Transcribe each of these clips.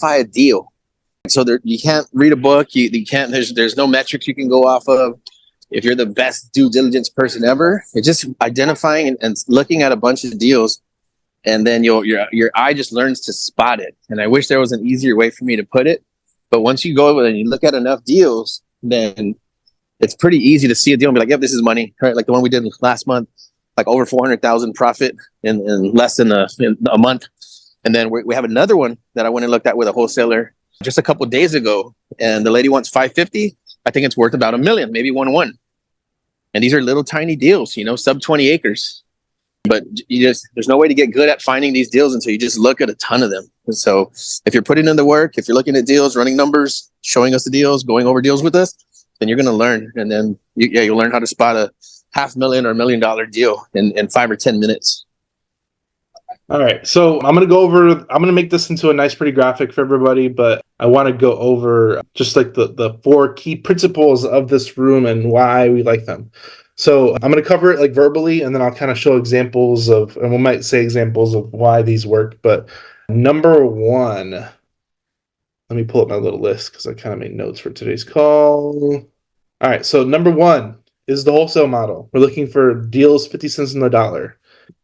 identify a deal. So there, you can't read a book. You can't. There's no metrics you can go off of. If you're the best due diligence person ever, it's just identifying and looking at a bunch of deals, and then your eye just learns to spot it. And I wish there was an easier way for me to put it, but once you go over and you look at enough deals, then it's pretty easy to see a deal and be like, yep, this is money, right? Like the one we did last month, like over 400,000 profit in less than a month. And then we have another one that I went and looked at with a wholesaler just a couple of days ago, and the lady wants 550. I think it's worth about $1 million, maybe 1.1. And these are little tiny deals, sub 20 acres. But there's no way to get good at finding these deals until you just look at a ton of them. And so if you're putting in the work, if you're looking at deals, running numbers, showing us the deals, going over deals with us, then you're going to learn. And then you'll learn how to spot a $500,000 or $1 million deal in 5 or 10 minutes. All right. So I'm going to make this into a nice, pretty graphic for everybody, but I want to go over just like the 4 key principles of this room and why we like them. So I'm going to cover it like verbally, and then I'll kind of show examples and we might say examples of why these work. But number 1, let me pull up my little list because I kind of made notes for today's call. All right. So number 1 is the wholesale model. We're looking for deals 50 cents on the dollar.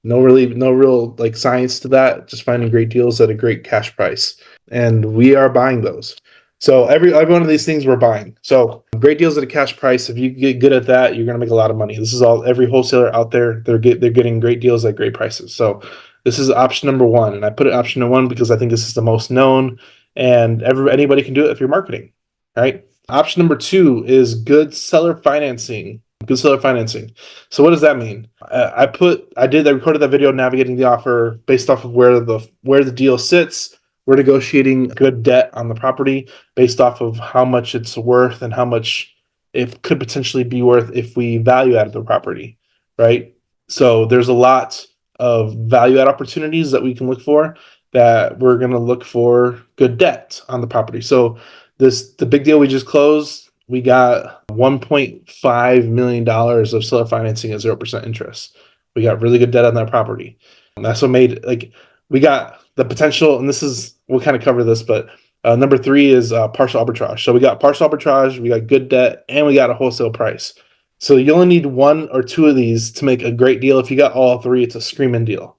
No real like science to that. Just finding great deals at a great cash price, and we are buying those. So every one of these things we're buying. So great deals at a cash price. If you get good at that, you're going to make a lot of money. This is all every wholesaler out there. They're getting great deals at great prices. So this is option number 1, and I put it option number 1 because I think this is the most known, and anybody can do it if you're marketing, right? Option number 2 is good seller financing. Good seller financing. So what does that mean? I recorded that video navigating the offer based off of where the deal sits. We're negotiating good debt on the property based off of how much it's worth and how much it could potentially be worth if we value added the property, right? So there's a lot of value add opportunities that we can look for, that we're going to look for good debt on the property. So the big deal we just closed, we got $1.5 million of seller financing at 0% interest. We got really good debt on that property. And that's what made, we got the potential, and we'll kind of cover this, but number 3 is partial arbitrage. So we got partial arbitrage, we got good debt, and we got a wholesale price. So you only need 1 or 2 of these to make a great deal. If you got all 3, it's a screaming deal.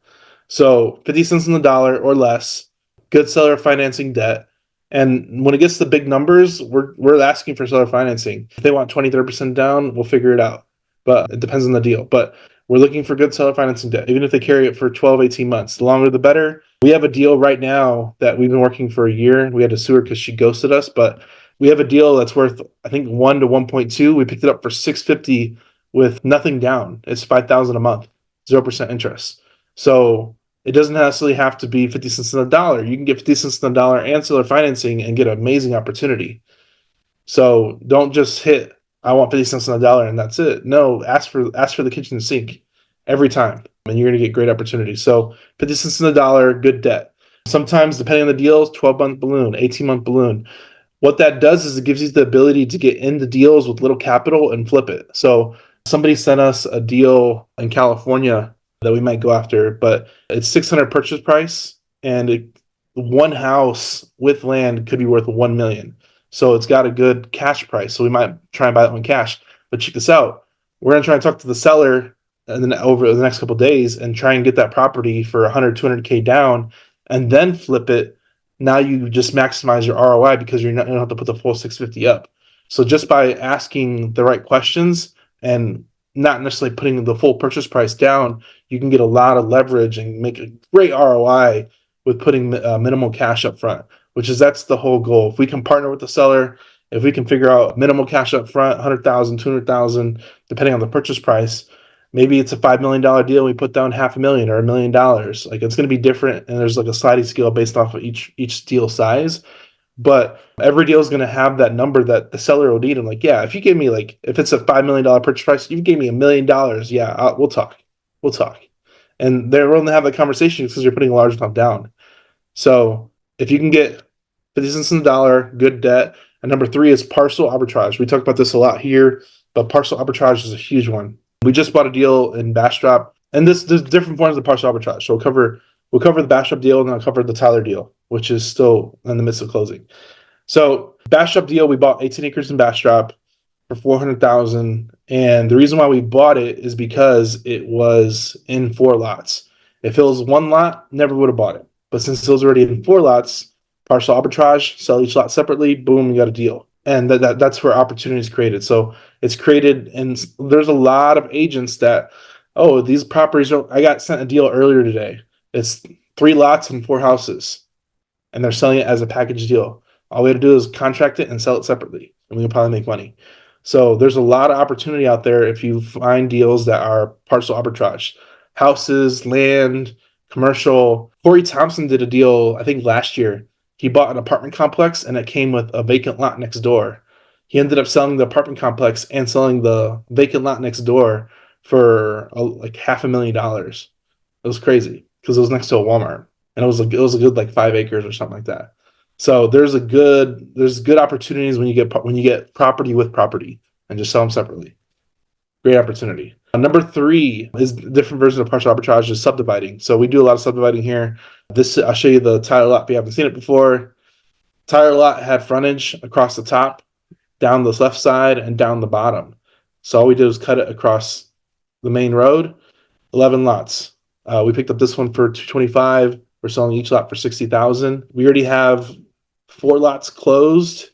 So 50 cents on the dollar or less, good seller financing debt. And when it gets to big numbers, we're asking for seller financing. If they want 20, 30% down, we'll figure it out. But it depends on the deal. But we're looking for good seller financing debt, even if they carry it for 12, 18 months. The longer, the better. We have a deal right now that we've been working for a year. We had to sue her because she ghosted us. But we have a deal that's worth, I think, 1 to 1.2. We picked it up for $650 with nothing down. It's $5,000 a month, 0% interest. So it doesn't necessarily have to be 50 cents on the dollar. You can get 50 cents on the dollar and seller financing and get an amazing opportunity. So don't just hit, I want 50 cents on the dollar and that's it. No, ask for the kitchen sink every time, and you're going to get great opportunities. So 50 cents on the dollar, good debt. Sometimes, depending on the deals, 12-month balloon, 18-month balloon. What that does is it gives you the ability to get into deals with little capital and flip it. So somebody sent us a deal in California that we might go after, but it's 600 purchase price, and one house with land could be worth 1 million. So it's got a good cash price. So we might try and buy that one cash. But check this out. We're going to try and talk to the seller and then over the next couple of days and try and get that property for 100, 200K down and then flip it. Now you just maximize your ROI because you don't have to put the full 650 up. So just by asking the right questions and not necessarily putting the full purchase price down, you can get a lot of leverage and make a great ROI with putting minimal cash up front, that's the whole goal. If we can partner with the seller, if we can figure out minimal cash up front, 100,000, 200,000, depending on the purchase price, maybe it's a $5 million deal. We put down $500,000 or $1 million. It's going to be different. And there's a sliding scale based off of each deal size. But every deal is going to have that number that the seller will need. I'm if you give me if it's a $5 million purchase price, you gave me $1 million. Yeah, we'll talk. And they're willing to have that conversation because you're putting a large amount down. So if you can get 50 cents on the dollar, good debt. And number 3 is partial arbitrage. We talk about this a lot here, but partial arbitrage is a huge one. We just bought a deal in Bastrop, and there's different forms of partial arbitrage. So we'll cover We'll cover the Bastrop deal, and then I'll cover the Tyler deal, which is still in the midst of closing. So Bastrop deal, we bought 18 acres in Bastrop for $400,000, and the reason why we bought it is because it was in 4 lots. If it was 1 lot, never would have bought it. But since it was already in 4 lots, partial arbitrage, sell each lot separately, boom, you got a deal. And that's where opportunity is created. So it's created, and there's a lot of agents that, oh, these properties are, I got sent a deal earlier today. It's 3 lots and 4 houses, and they're selling it as a package deal. All we have to do is contract it and sell it separately, and we can probably make money. So there's a lot of opportunity out there if you find deals that are partial arbitrage. Houses, land, commercial. Corey Thompson did a deal, I think last year. He bought an apartment complex, and it came with a vacant lot next door. He ended up selling the apartment complex and selling the vacant lot next door for like $500,000. It was crazy because it was next to a Walmart, and it was a good like 5 acres or something like that. So there's good opportunities when you get property with property and just sell them separately. Great opportunity. Number 3 is a different version of partial arbitrage, is subdividing. So we do a lot of subdividing here. I'll show you the Tyler lot if you haven't seen it before. Tyler lot had frontage across the top, down the left side, and down the bottom. So all we did was cut it across the main road. 11 lots. We picked up this one for $225,000. We're selling each lot for $60,000. We already have 4 lots closed,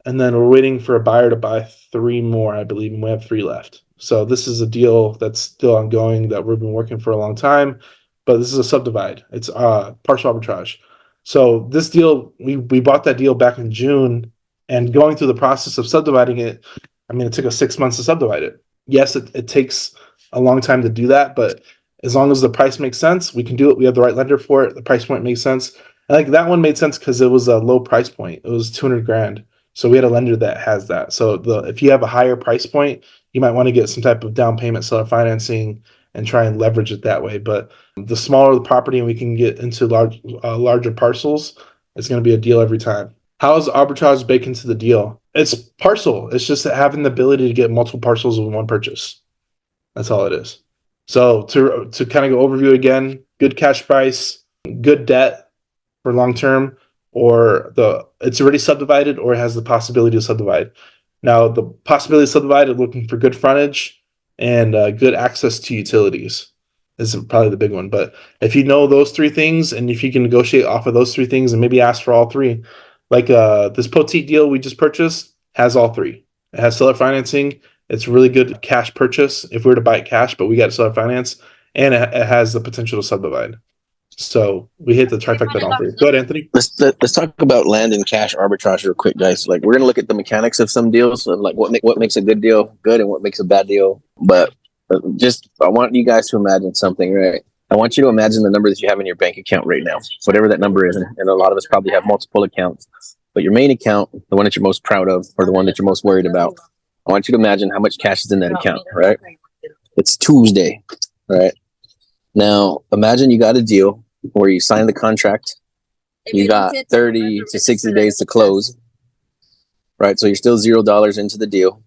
and then we're waiting for a buyer to buy 3 more, I believe, and we have 3 left. So this is a deal that's still ongoing that we've been working for a long time, but this is a subdivide. It's partial arbitrage. So this deal, we bought that deal back in June, and going through the process of subdividing it, I mean, it took us 6 months to subdivide it. Yes, it takes a long time to do that, but as long as the price makes sense, we can do it. We have the right lender for it. The price point makes sense. And like that one made sense because it was a low price point. It was $200,000. So we had a lender that has that. So if you have a higher price point, you might want to get some type of down payment, seller financing, and try and leverage it that way. But the smaller the property and we can get into larger parcels, it's going to be a deal every time. How is arbitrage baked into the deal? It's parcel. It's just having the ability to get multiple parcels with one purchase. That's all it is. So to kind of go overview again, good cash price, good debt for long term, or it's already subdivided or it has the possibility to subdivide. Now the possibility to subdivide is looking for good frontage and good access to utilities. This is probably the big one. But if you know those 3 things, and if you can negotiate off of those 3 things and maybe ask for all 3, like this Poteet deal we just purchased has all 3. It has seller financing. It's a really good cash purchase if we were to buy it cash, but we got seller finance, and it has the potential to subdivide. So we hit the trifecta on all 3. Go ahead, Anthony. Let's talk about land and cash arbitrage real quick, guys. Like, we're gonna look at the mechanics of some deals, and like what makes a good deal good and what makes a bad deal. But I want you guys to imagine something, right? I want you to imagine the number that you have in your bank account right now, whatever that number is, and a lot of us probably have multiple accounts. But your main account, the one that you're most proud of, or the one that you're most worried about, I want you to imagine how much cash is in that account, right? It's Tuesday, right? Now, imagine you got a deal where you signed the contract. You got 30 to 60 days to close, right? So you're still $0 into the deal.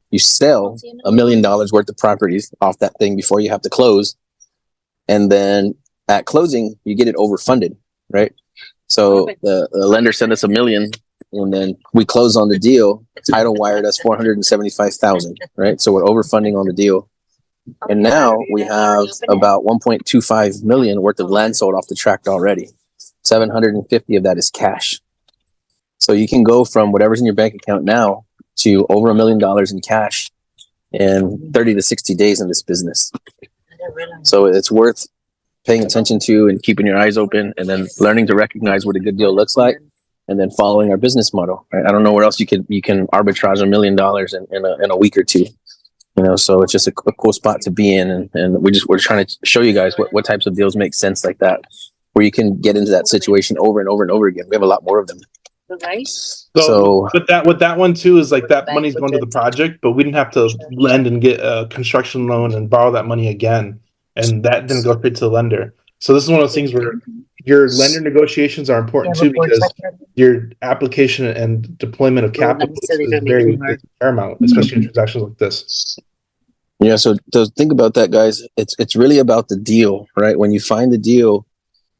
You sell $1 million worth of properties off that thing before you have to close. And then at closing, you get it overfunded, right? So the lender sent us $1 million, and then we closed on the deal. Title wired us $475,000, right? So we're overfunding on the deal. And now we have about 1.25 million worth of land sold off the tract already. 750 of that is cash. So you can go from whatever's in your bank account now to over $1 million in cash in 30 to 60 days in this business. So it's worth paying attention to and keeping your eyes open, and then learning to recognize what a good deal looks like, and then following our business model. Right? I don't know where else you can arbitrage $1 million in a week or two. So it's just a cool spot to be in, and we're trying to show you guys what types of deals make sense like that, where you can get into that situation over and over and over again. We have a lot more of them. So with that one too is like that money's going to the project, but we didn't have to lend and get a construction loan and borrow that money again, and that didn't go straight to the lender. So this is one of those things where your lender negotiations are important too, because your application and deployment of capital is very paramount, especially in transactions like this. Yeah, so think about that, guys. It's really about the deal, right? When you find the deal,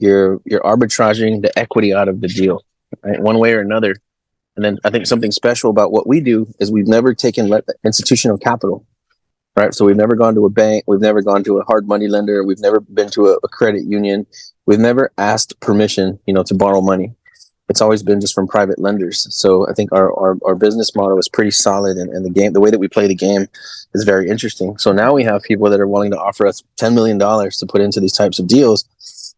you're arbitraging the equity out of the deal, right? One way or another. And then I think something special about what we do is we've never taken institutional capital, right? So we've never gone to a bank. We've never gone to a hard money lender. We've never been to a credit union. We've never asked permission, to borrow money. It's always been just from private lenders. So I think our business model is pretty solid, and the way that we play the game is very interesting. So now we have people that are willing to offer us $10 million to put into these types of deals.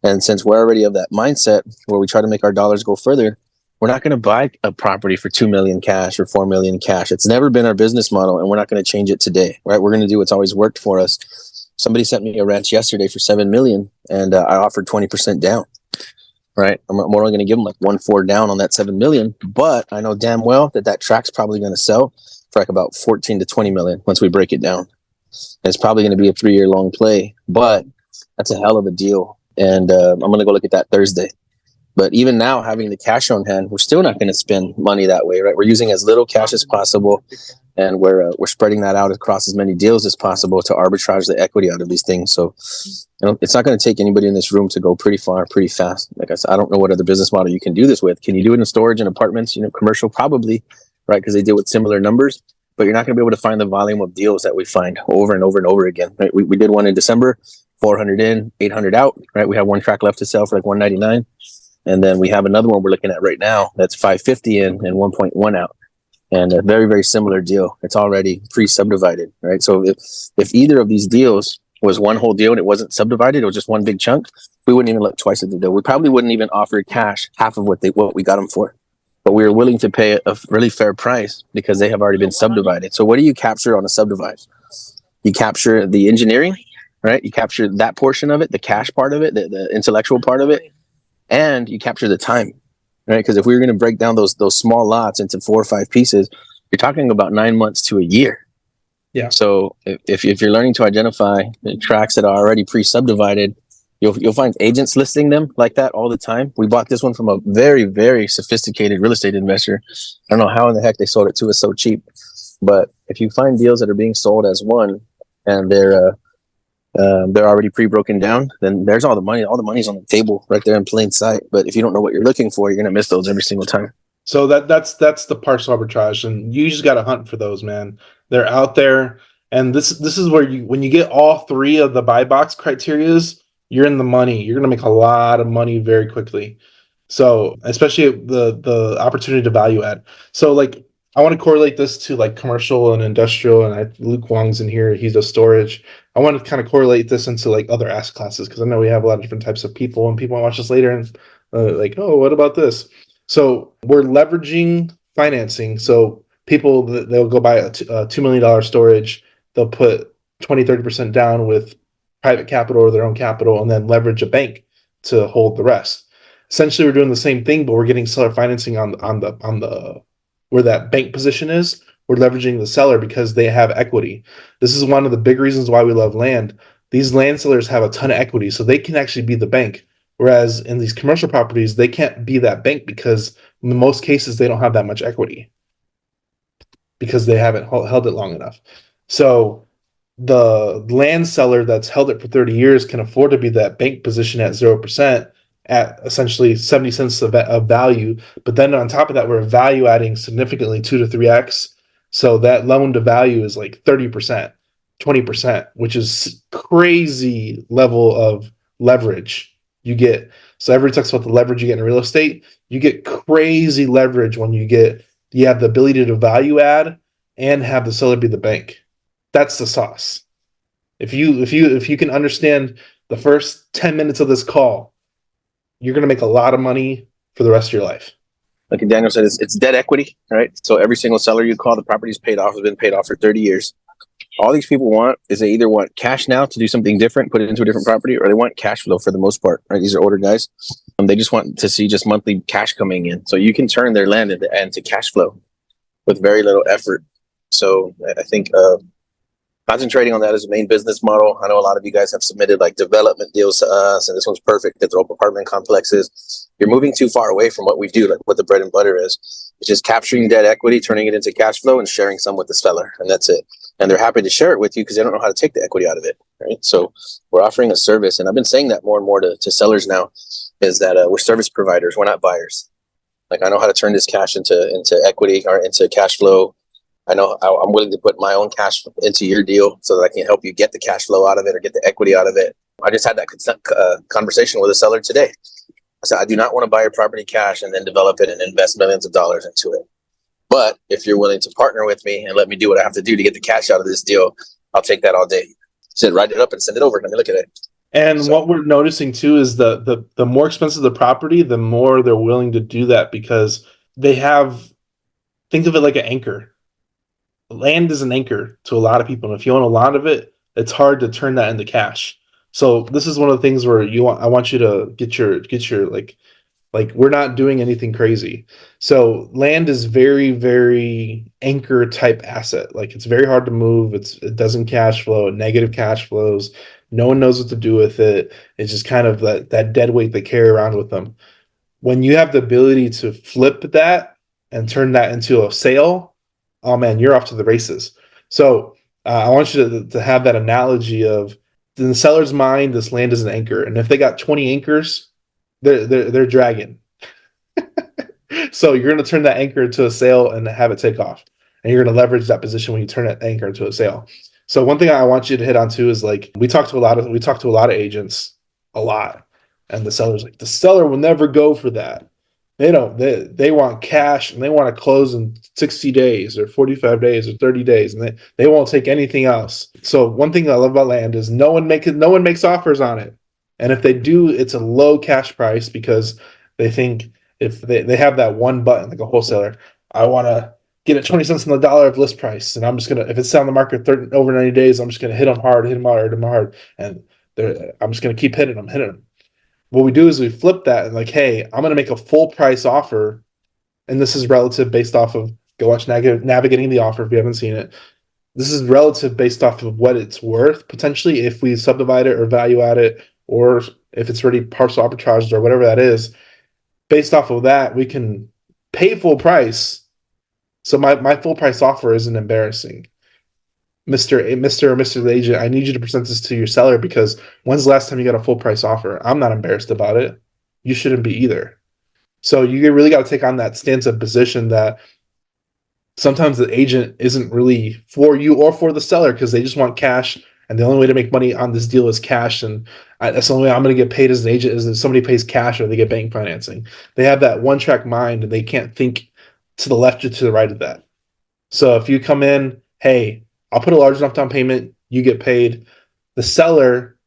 And since we're already of that mindset where we try to make our dollars go further, we're not going to buy a property for 2 million cash or 4 million cash. It's never been our business model, and we're not going to change it today, right? We're going to do what's always worked for us. Somebody sent me a ranch yesterday for 7 million, and I offered 20% down. Right, I'm only going to give them like 1.4 down on that 7 million, but I know damn well that track's probably going to sell for like about 14 to 20 million once we break it down. And it's probably going to be a 3-year long play, but that's a hell of a deal. And I'm going to go look at that Thursday. But even now, having the cash on hand, we're still not going to spend money that way, right? We're using as little cash as possible, and we're spreading that out across as many deals as possible to arbitrage the equity out of these things. So, it's not going to take anybody in this room to go pretty far, pretty fast. Like I said, I don't know what other business model you can do this with. Can you do it in storage and apartments? Commercial probably, right? Because they deal with similar numbers, but you're not going to be able to find the volume of deals that we find over and over and over again. Right? We did one in December, 400 in, 800 out. Right? We have one track left to sell for like 199. And then we have another one we're looking at right now that's 550 in and 1.1 out. And a very, very similar deal. It's already pre-subdivided, right? So if either of these deals was one whole deal and it wasn't subdivided, it was just one big chunk, we wouldn't even look twice at the deal. We probably wouldn't even offer cash half of what we got them for. But we were willing to pay a really fair price because they have already been subdivided. So what do you capture on a subdivide? You capture the engineering, right? You capture that portion of it, the cash part of it, the intellectual part of it, and you capture the time, right? Because if we were going to break down those small lots into 4 or 5 pieces, you're talking about 9 months to a year. Yeah. So if you're learning to identify the tracks that are already pre-subdivided, you'll find agents listing them like that all the time. We bought this one from a very, very sophisticated real estate investor. I don't know how in the heck they sold it to us so cheap, but if you find deals that are being sold as one and they're already pre-broken down, then there's all the money. All the money's on the table right there in plain sight. But if you don't know what you're looking for, you're going to miss those every single time. So that's the partial arbitrage, and you just got to hunt for those, man. They're out there, and this is where when you get all 3 of the buy box criterias, you're in the money. You're going to make a lot of money very quickly. So especially the opportunity to value add. So like I want to correlate this to like commercial and industrial, and Luke Wong's in here. He does storage. I want to kind of correlate this into like other asset classes because I know we have a lot of different types of people, and people might watch this later and like, oh, what about this? So we're leveraging financing. So people, they'll go buy a $2 million storage. They'll put 20-30% down with private capital or their own capital, and then leverage a bank to hold the rest. Essentially, we're doing the same thing, but we're getting seller financing on the where that bank position is. We're leveraging the seller because they have equity. This is one of the big reasons why we love land. These land sellers have a ton of equity, so they can actually be the bank. Whereas in these commercial properties, they can't be that bank because in most cases, they don't have that much equity because they haven't held it long enough. So the land seller that's held it for 30 years can afford to be that bank position at 0% at essentially 70 cents of value. But then on top of that, we're value adding significantly 2 to 3x. So that loan to value is like 30%, 20%, which is crazy level of leverage you get. So everybody talks about the leverage you get in real estate. You get crazy leverage when you have the ability to value add and have the seller be the bank. That's the sauce. If you can understand the first 10 minutes of this call, you're going to make a lot of money for the rest of your life. Like Daniel said, it's debt equity, right? So every single seller you call, the property's paid off, has been paid off for 30 years. All these people want is they either want cash now to do something different, put it into a different property, or they want cash flow for the most part, right? These are older guys. They just want to see just monthly cash coming in. So you can turn their land into cash flow with very little effort. So I think concentrating on that as a main business model. I know a lot of you guys have submitted like development deals to us, and this one's perfect. It's all apartment complexes. You're moving too far away from what we do, like what the bread and butter is. It's just capturing debt equity, turning it into cash flow, and sharing some with the seller, and that's it. And they're happy to share it with you because they don't know how to take the equity out of it, right? So we're offering a service, and I've been saying that more and more to sellers now. is that we're service providers. We're not buyers. Like, I know how to turn this cash into equity or into cash flow. I'm willing to put my own cash into your deal so that I can help you get the cash flow out of it or get the equity out of it. I just had that conversation with a seller today. I said, I do not want to buy your property cash and then develop it and invest millions of dollars into it. But if you're willing to partner with me and let me do what I have to do to get the cash out of this deal, I'll take that all day. He said, write it up and send it over. Let me look at it. And what we're noticing too is the more expensive the property, the more they're willing to do that, because they have, think of it like an anchor. Land is an anchor to a lot of people. And if you own a lot of it, it's hard to turn that into cash. So this is one of the things where I want you to get your like we're not doing anything crazy. So land is very, very anchor type asset. Like, it's very hard to move. It doesn't cash flow, negative cash flows. No one knows what to do with it. It's just kind of that dead weight they carry around with them. When you have the ability to flip that and turn that into a sale, oh man, you're off to the races. So I want you to have that analogy of, in the seller's mind, this land is an anchor. And if they got 20 anchors, they're dragging. So you're going to turn that anchor into a sale and have it take off. And you're going to leverage that position when you turn that anchor into a sale. So one thing I want you to hit on too is, like, we talk to a lot of agents a lot. And the seller's like, the seller will never go for that. They don't, they want cash and they want to close in 60 days or 45 days or 30 days. And they won't take anything else. So one thing I love about land is no one makes offers on it. And if they do, it's a low cash price, because they think if they have that one button, like a wholesaler, I want to get it 20 cents on the dollar of list price. And I'm just going to, if it's on the market over 90 days, I'm just going to hit them hard. And I'm just going to keep hitting them. What we do is we flip that and, like, hey, I'm going to make a full price offer. And this is relative based off of, go watch Navigating the Offer if you haven't seen it. This is relative based off of what it's worth, potentially, if we subdivide it or value add it, or if it's already partial arbitrage or whatever that is. Based off of that, we can pay full price. So my full price offer isn't embarrassing. Mr. or Mr. Agent, I need you to present this to your seller, because when's the last time you got a full price offer? I'm not embarrassed about it. You shouldn't be either. So you really got to take on that stance of position that sometimes the agent isn't really for you or for the seller, because they just want cash. And the only way to make money on this deal is cash. And that's the only way I'm going to get paid as an agent, is if somebody pays cash or they get bank financing. They have that one-track mind, and they can't think to the left or to the right of that. So if you come in, hey, I'll put a large enough down payment, you get paid. The seller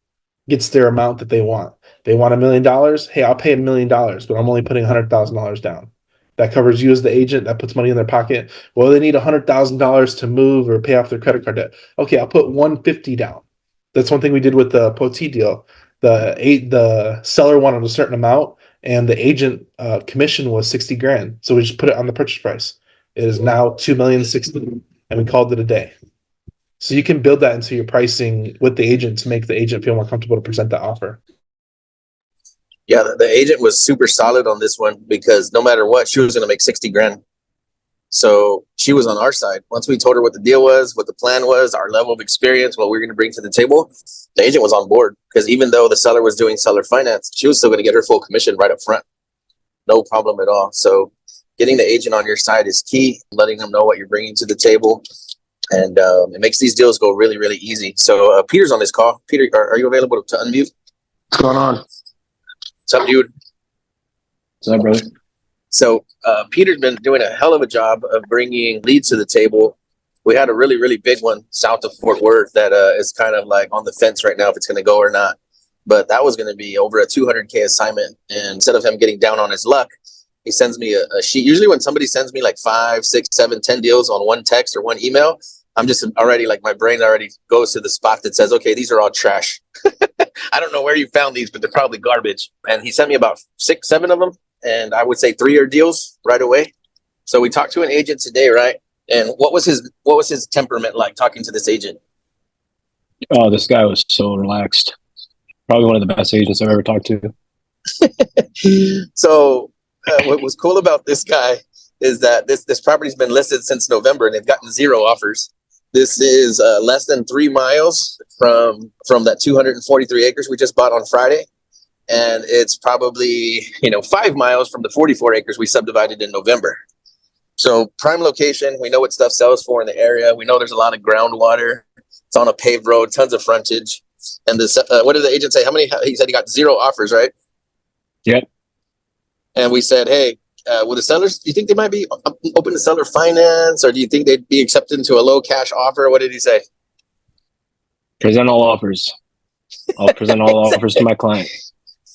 gets their amount that they want. They want $1 million. Hey, I'll pay $1 million, but I'm only putting $100,000 down. That covers you as the agent. That puts money in their pocket. Well, they need $100,000 to move or pay off their credit card debt. Okay, I'll put $150 down. That's one thing we did with the Poti deal. The seller wanted a certain amount, and the agent commission was $60,000. So we just put it on the purchase price. It is now $2,060,000, and we called it a day. So you can build that into your pricing with the agent to make the agent feel more comfortable to present that offer. Yeah, the agent was super solid on this one, because no matter what, she was going to make $60,000. So she was on our side. Once we told her what the deal was, what the plan was, our level of experience, what we were going to bring to the table, the agent was on board, because even though the seller was doing seller finance, she was still going to get her full commission right up front. No problem at all. So getting the agent on your side is key, letting them know what you're bringing to the table. And it makes these deals go really, really easy. So Peter's on this call. Peter, are you available to unmute? What's going on? What's up, dude? What's up, brother? So Peter's been doing a hell of a job of bringing leads to the table. We had a really, really big one south of Fort Worth that is kind of like on the fence right now if it's going to go or not. But that was going to be over a $200K assignment. And instead of him getting down on his luck, he sends me a sheet. Usually when somebody sends me like 5, 6, 7, 10 deals on one text or one email, I'm just already, like, my brain already goes to the spot that says, okay, these are all trash. I don't know where you found these, but they're probably garbage. And he sent me about 6, 7 of them. And I would say 3 are deals right away. So we talked to an agent today, right? And what was his temperament like talking to this agent? Oh, this guy was so relaxed. Probably one of the best agents I've ever talked to. So what was cool about this guy is that this property's been listed since November, and they've gotten 0 offers. This is less than 3 miles from that 243 acres we just bought on Friday. and it's probably 5 miles from the 44 acres we subdivided in November. So prime location, we know what stuff sells for in the area. We know there's a lot of groundwater. It's on a paved road, tons of frontage. And this, what did the agent say? He said he got 0 offers, right? Yep. And we said, hey, will the sellers, do you think they might be open to seller finance, or do you think they'd be accepted into a low cash offer? What did he say? Present all offers. I'll present all offers to my client.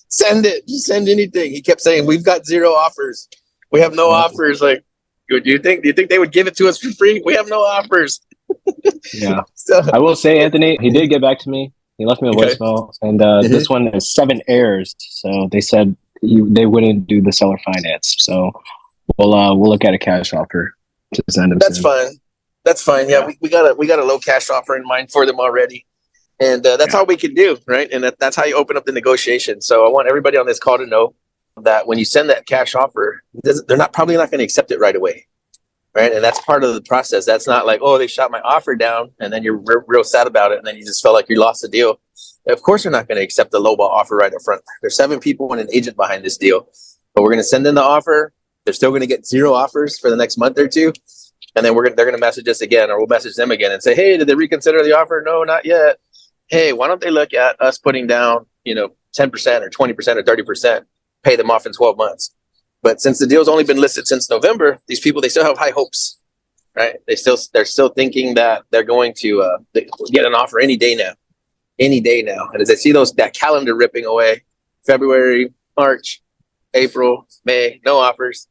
Send it. Just send anything. He kept saying, we've got 0 offers. We have no offers. Like, do you think they would give it to us for free? We have no offers. Yeah. So, I will say, Anthony, he did get back to me. He left me a voicemail, and this one is 7 heirs. So they said they wouldn't do the seller finance. So we'll look at a cash offer to send him. That's fine. That's fine. Yeah, we got a low cash offer in mind for them already. And that's all we can do, right? And that's how you open up the negotiation. So I want everybody on this call to know that when you send that cash offer, they're probably not going to accept it right away, right? And that's part of the process. That's not like, oh, they shot my offer down, and then you're real sad about it, and then you just felt like you lost the deal. Of course, they're not going to accept the lowball offer right up front. There's 7 people and an agent behind this deal, but we're going to send in the offer. They're still going to get 0 offers for the next month or 2, and then they're going to message us again, or we'll message them again and say, hey, did they reconsider the offer? No, not yet. Hey, why don't they look at us putting down, 10% or 20% or 30%, pay them off in 12 months. But since the deal's only been listed since November, these people, they still have high hopes, right? They're still thinking that they're going to get an offer any day now. And as I see that calendar ripping away, February, March, April, May, no offers.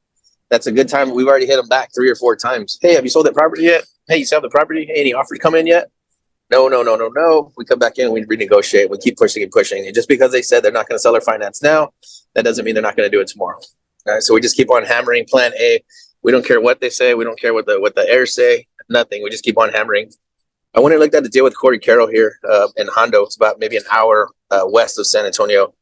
That's a good time. We've already hit them back 3 or 4 times. Hey, have you sold that property yet? Hey, you sell the property? Hey, any offers come in yet? No. We come back in, we renegotiate, we keep pushing and pushing. And just because they said they're not going to sell their finance now, that doesn't mean they're not going to do it tomorrow. All right, so we just keep on hammering plan A. We don't care what they say. We don't care what the heirs say. Nothing. We just keep on hammering. I went and looked at the deal with Corey Carroll here in Hondo. It's about maybe an hour west of San Antonio.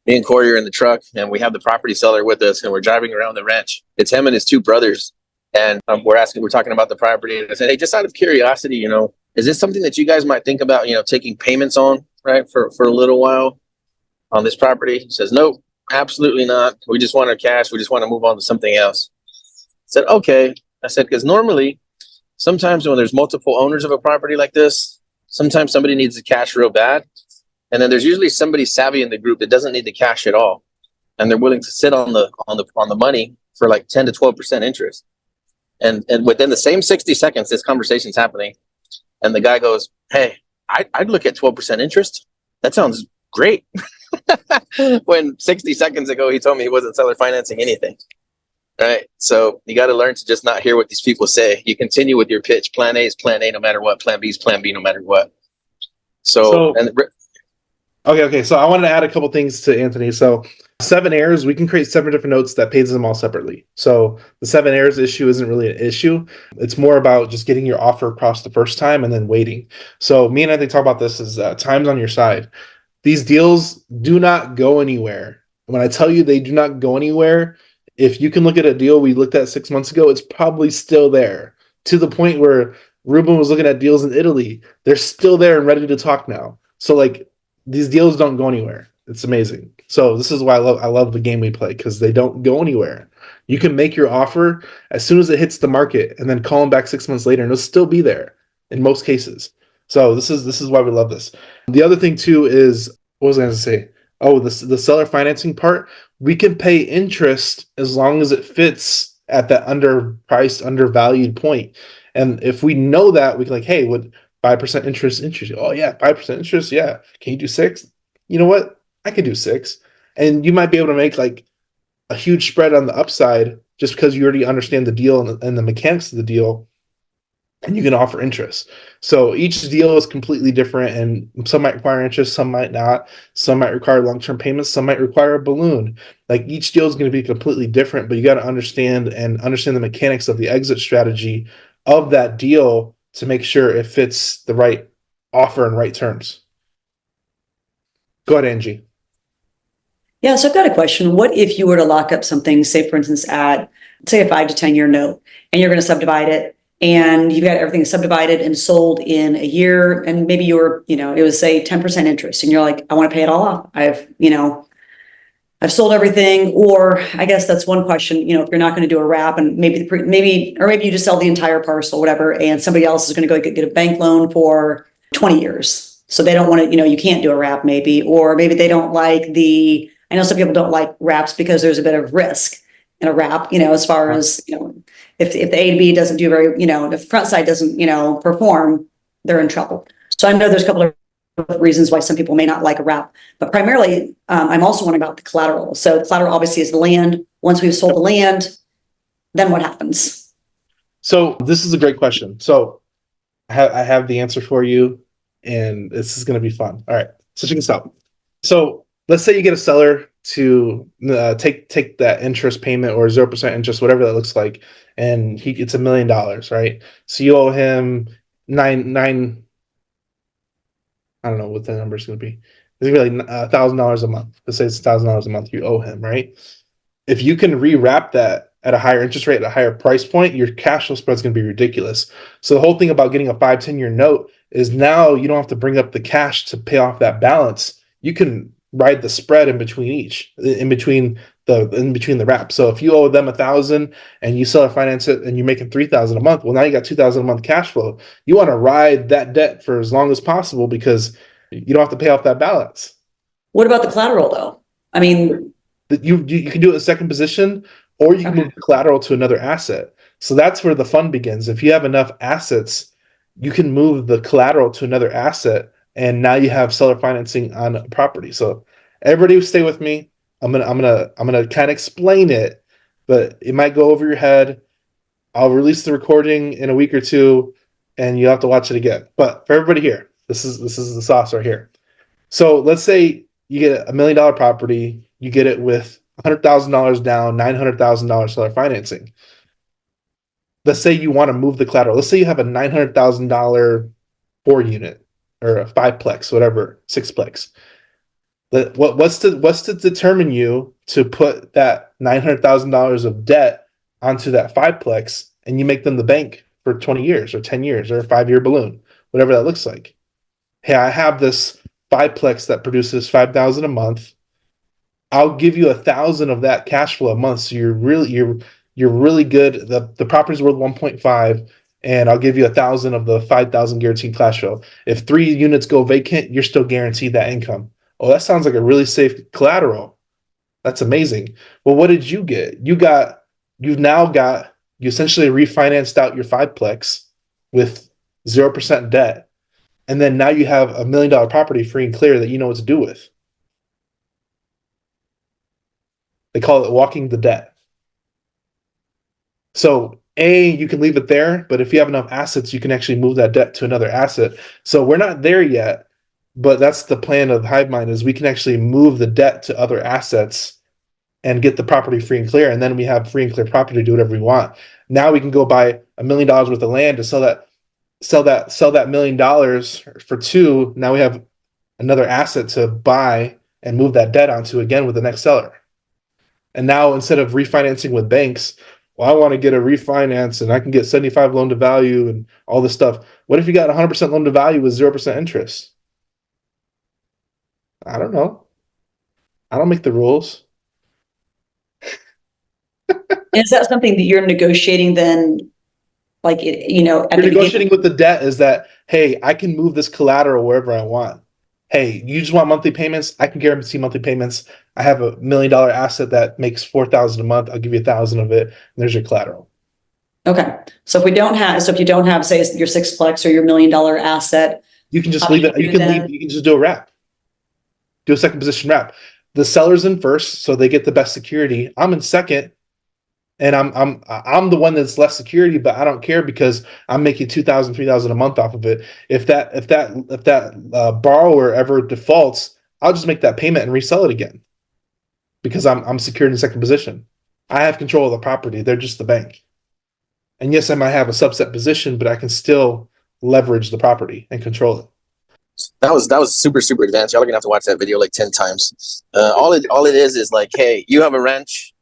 Me and Corey are in the truck, and we have the property seller with us, and we're driving around the ranch. It's him and his 2 brothers. And we're talking about the property. And I said, hey, just out of curiosity, is this something that you guys might think about, taking payments on, right, for a little while on this property? He says, nope, absolutely not. We just want our cash. We just want to move on to something else. I said, okay. I said, because normally, sometimes when there's multiple owners of a property like this, sometimes somebody needs the cash real bad. And then there's usually somebody savvy in the group that doesn't need the cash at all. And they're willing to sit on the money for like 10 to 12% interest. And within the same 60 seconds, this conversation's happening. And the guy goes, hey, I'd look at 12% interest. That sounds great. When 60 seconds ago, he told me he wasn't seller financing anything. Right. So you got to learn to just not hear what these people say. You continue with your pitch. Plan A is plan A no matter what. Plan B is plan B no matter what. Okay. So I wanted to add a couple things to Anthony. So 7 heirs, we can create 7 different notes that pays them all separately. So the 7 heirs issue isn't really an issue. It's more about just getting your offer across the first time and then waiting. So me and Anthony talk about this as time's on your side. These deals do not go anywhere. When I tell you they do not go anywhere, if you can look at a deal we looked at 6 months ago, it's probably still there, to the point where Ruben was looking at deals in Italy. They're still there and ready to talk now. So like, these deals don't go anywhere. It's amazing. So this is why I love the game we play, because they don't go anywhere. You can make your offer as soon as it hits the market and then call them back 6 months later and it'll still be there in most cases. So this is why we love this. The other thing too is, what was I going to say? Oh, the seller financing part. We can pay interest as long as it fits at that underpriced, undervalued point. And if we know that, we can like, hey, would 5% interest? Oh yeah, 5% interest. Yeah. Can you do 6? You know what? I could do 6. And you might be able to make like a huge spread on the upside just because you already understand the deal and the mechanics of the deal, and you can offer interest. So each deal is completely different, and some might require interest, some might not. Some might require long-term payments, some might require a balloon. Like each deal is going to be completely different, but you got to understand the mechanics of the exit strategy of that deal to make sure it fits the right offer and right terms. Go ahead, Angie. Yeah, so I've got a question. What if you were to lock up something, say for instance, at say a 5 to 10 year note, and you're going to subdivide it, and you've got everything subdivided and sold in a year, and maybe you're, it was say 10% interest, and you're like, I want to pay it all off. I've sold everything. Or I guess that's one question, if you're not going to do a wrap, and maybe you just sell the entire parcel, whatever, and somebody else is going to go get a bank loan for 20 years. So they don't want to, you can't do a wrap maybe, or maybe they don't like I know some people don't like wraps because there's a bit of risk in a wrap, as far as, if the A to B doesn't do very, if the front side doesn't, perform, they're in trouble. So I know there's a couple of reasons why some people may not like a wrap, but primarily, I'm also wondering about the collateral. So the collateral obviously is the land. Once we've sold the land, then what happens? So this is a great question. So I have the answer for you, and this is going to be fun. All right, so check this out. So let's say you get a seller to take that interest payment, or 0% interest, whatever that looks like, and it's $1 million, right? So you owe him nine. I don't know what the number is going to be. It's going to be like $1,000 a month. Let's say it's $1,000 a month you owe him, right? If you can rewrap that at a higher interest rate, at a higher price point, your cash flow spread is going to be ridiculous. So the whole thing about getting a 5-10 year note is now you don't have to bring up the cash to pay off that balance. You can ride the spread in between the wrap. So if you owe them 1,000 and you sell or finance it and you're making 3,000 a month, well, now you got 2,000 a month cash flow. You want to ride that debt for as long as possible because you don't have to pay off that balance. What about the collateral though? I mean, you can do it in second position, or you can move the collateral to another asset. So that's where the fun begins. If you have enough assets, you can move the collateral to another asset, and now you have seller financing on a property. So everybody stay with me. I'm gonna kind of explain it, but it might go over your head. I'll release the recording in a week or two, and you'll have to watch it again. But for everybody here, this is the sauce right here. So let's say you get a $1 million property, you get it with $100,000 down, $900,000 seller financing. Let's say you want to move the collateral. Let's say you have a $900,000 4 unit or a 5-plex, whatever, 6-plex. What's to determine you to put that $900,000 of debt onto that 5-plex, and you make them the bank for 20 years or 10 years or a 5-year balloon, whatever that looks like? Hey, I have this 5-plex that produces $5,000 a month. I'll give you 1,000 of that cash flow a month. So you're really good. The property's worth 1.5, and I'll give you 1,000 of the 5,000 guaranteed cash flow. If 3 units go vacant, you're still guaranteed that income. Oh, that sounds like a really safe collateral. That's amazing. Well, what did you get? You essentially refinanced out your 5-plex with 0% debt. And then now you have a $1 million property free and clear that you know what to do with. They call it walking the debt. So you can leave it there, but if you have enough assets, you can actually move that debt to another asset. So we're not there yet, but that's the plan of Hivemind, is we can actually move the debt to other assets and get the property free and clear. And then we have free and clear property to do whatever we want. Now we can go buy $1 million worth of land to sell that $1 million for 2. Now we have another asset to buy and move that debt onto again with the next seller. And now instead of refinancing with banks, well, I want to get a refinance and I can get 75 loan to value and all this stuff. What if you got 100% loan to value with 0% interest? I don't know. I don't make the rules. is that something that you're negotiating then? Like, you're negotiating with the debt is that, hey, I can move this collateral wherever I want. Hey, you just want monthly payments? I can guarantee monthly payments. I have a $1 million asset that makes $4,000 a month. I'll give you 1,000 of it. And there's your collateral. Okay. So if you don't have, say, your 6-plex or your $1 million asset, you can just leave it. You can just do a wrap. Do a second position wrap. The seller's in first, so they get the best security. I'm in second, and I'm the one that's less security, but I don't care because I'm making $2,000, $3,000 a month off of it. If that borrower ever defaults, I'll just make that payment and resell it again because I'm secured in second position. I have control of the property. They're just the bank. And yes, I might have a subset position, but I can still leverage the property and control it. That was super, super advanced. Y'all are gonna have to watch that video like 10 times. All it is like, hey, you have a ranch,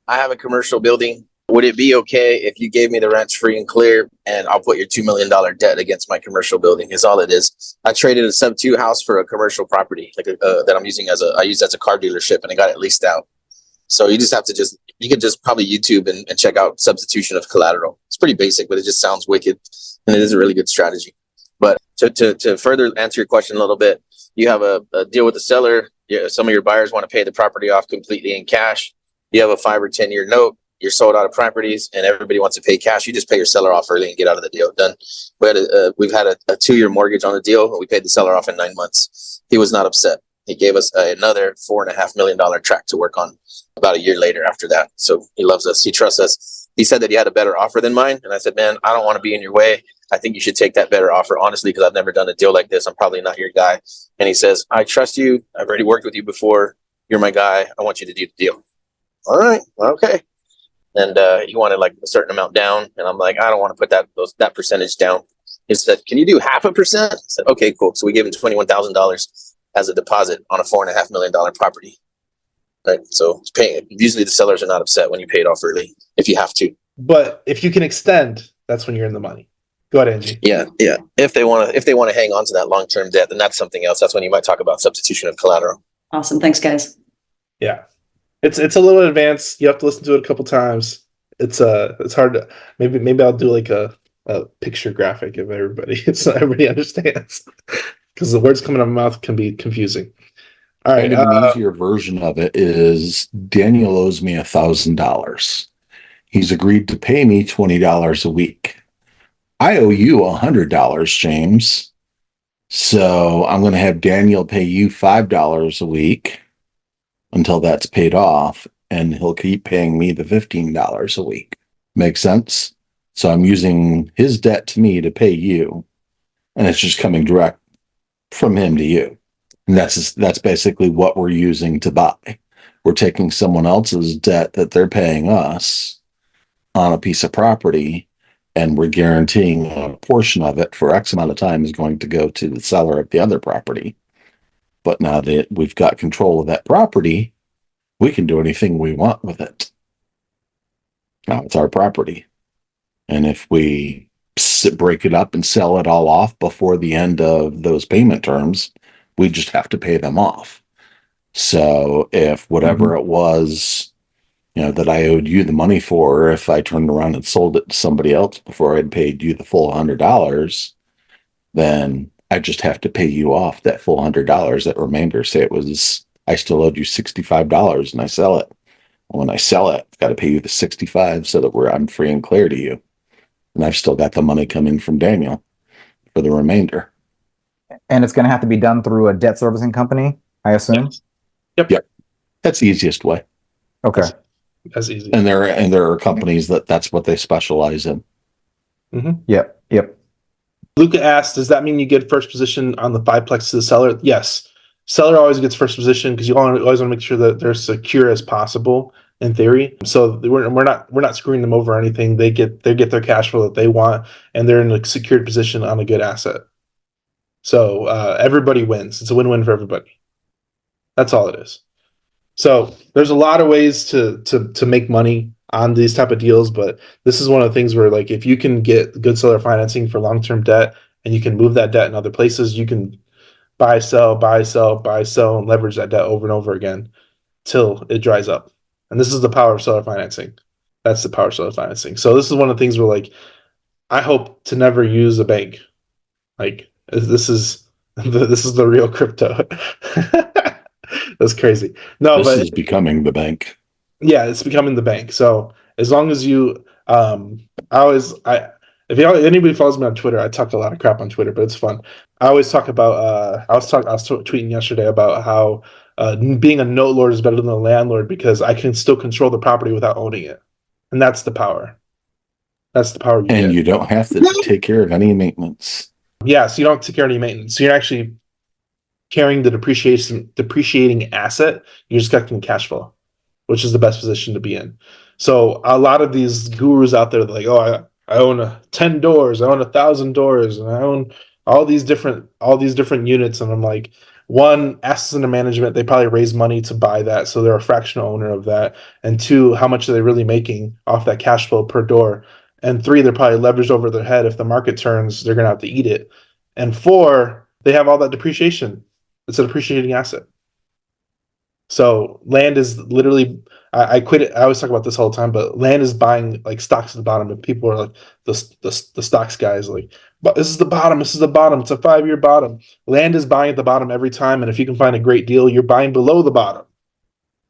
I have a commercial building. would it be okay if you gave me the ranch free and clear, and I'll put your $2 million debt against my commercial building? Is all it is. I traded a sub 2 house for a commercial property, like that I'm using I use as a car dealership, and I got it leased out. So you just have to you could just probably YouTube and check out substitution of collateral. It's pretty basic, but it just sounds wicked, and it is a really good strategy. But to further answer your question a little bit, you have a deal with the seller. Some of your buyers want to pay the property off completely in cash. You have a 5 or 10 year note. You're sold out of properties, and everybody wants to pay cash. You just pay your seller off early and get out of the deal. Done. We've had a 2-year mortgage on the deal, and we paid the seller off in 9 months. He was not upset. He gave us another $4.5 million tract to work on about a year later after that. So he loves us. He trusts us. He said that he had a better offer than mine. And I said, man, I don't want to be in your way. I think you should take that better offer, honestly, because I've never done a deal like this. I'm probably not your guy. And he says, I trust you. I've already worked with you before. You're my guy. I want you to do the deal. All right. Okay. And he wanted like a certain amount down. And I'm like, I don't want to put that percentage down. He said, can you do 0.5%? I said, okay, cool. So we gave him $21,000 as a deposit on a $4.5 million property. Right. So it's paying. Usually the sellers are not upset when you pay it off early if you have to. But if you can extend, that's when you're in the money. Go ahead, Angie. Yeah. If they want to hang on to that long-term debt, then that's something else. That's when you might talk about substitution of collateral. Awesome. Thanks, guys. Yeah. It's a little advanced. You have to listen to it a couple times. It's hard to maybe I'll do like a picture graphic if so everybody understands. Because the words coming out of my mouth can be confusing. All right. And an easier version of it is Daniel owes me $1,000. He's agreed to pay me $20 a week. I owe you $100, James. So I'm going to have Daniel pay you $5 a week until that's paid off, and he'll keep paying me the $15 a week. Make sense? So I'm using his debt to me to pay you, and it's just coming direct from him to you. And that's basically what we're using to buy. We're taking someone else's debt that they're paying us on a piece of property, and we're guaranteeing a portion of it for X amount of time is going to go to the seller of the other property. But now that we've got control of that property, we can do anything we want with it. Now it's our property. And if we break it up and sell it all off before the end of those payment terms, we just have to pay them off. So if whatever it was, that I owed you the money for, if I turned around and sold it to somebody else before I'd paid you the full $100, then I just have to pay you off that full $100, that remainder. Say I still owed you $65 and I sell it. When I sell it, I've got to pay you the $65 so that I'm free and clear to you. And I've still got the money coming from Daniel for the remainder. And it's going to have to be done through a debt servicing company, I assume? Yep. That's the easiest way. Okay. That's easy. And there are companies that's what they specialize in. Mm-hmm. Yep. Luca asked, does that mean you get first position on the fiveplex to the seller? Yes. Seller always gets first position because you always want to make sure that they're secure as possible in theory. So we're not screwing them over or anything. They get their cash flow that they want, and they're in a secured position on a good asset. So everybody wins. It's a win-win for everybody. That's all it is. So there's a lot of ways to make money on these type of deals, but this is one of the things where, like, if you can get good seller financing for long-term debt and you can move that debt in other places, you can buy, sell, and leverage that debt over and over again till it dries up. And this is the power of seller financing. That's the power of seller financing. So this is one of the things where, like, I hope to never use a bank. Like, this is the real crypto. That's crazy. No, this is becoming the bank. Yeah, it's becoming the bank. So as long as you, if anybody follows me on Twitter, I talk a lot of crap on Twitter, but it's fun. I always talk about, I was tweeting yesterday about how being a note lord is better than a landlord because I can still control the property without owning it. And that's the power. That's the power you get. And you don't have to take care of any maintenance. Yeah, so you don't have to take care of any maintenance. So you're actually carrying the depreciating asset. You're just collecting cash flow, which is the best position to be in. So a lot of these gurus out there, they're like, oh, I own 10 doors, I own 1,000 doors, and I own all these different units. And I'm like, one, assets under management, they probably raise money to buy that, so they're a fractional owner of that. And two, how much are they really making off that cash flow per door? And three, they're probably leveraged over their head. If the market turns, they're going to have to eat it. And four, they have all that depreciation. It's a depreciating asset. So land is literally, I quit it. I always talk about this all the time, but land is buying like stocks at the bottom, and people are like the stocks guys like, but this is the bottom. This is the bottom. It's a 5-year bottom. Land is buying at the bottom every time, and if you can find a great deal, you're buying below the bottom.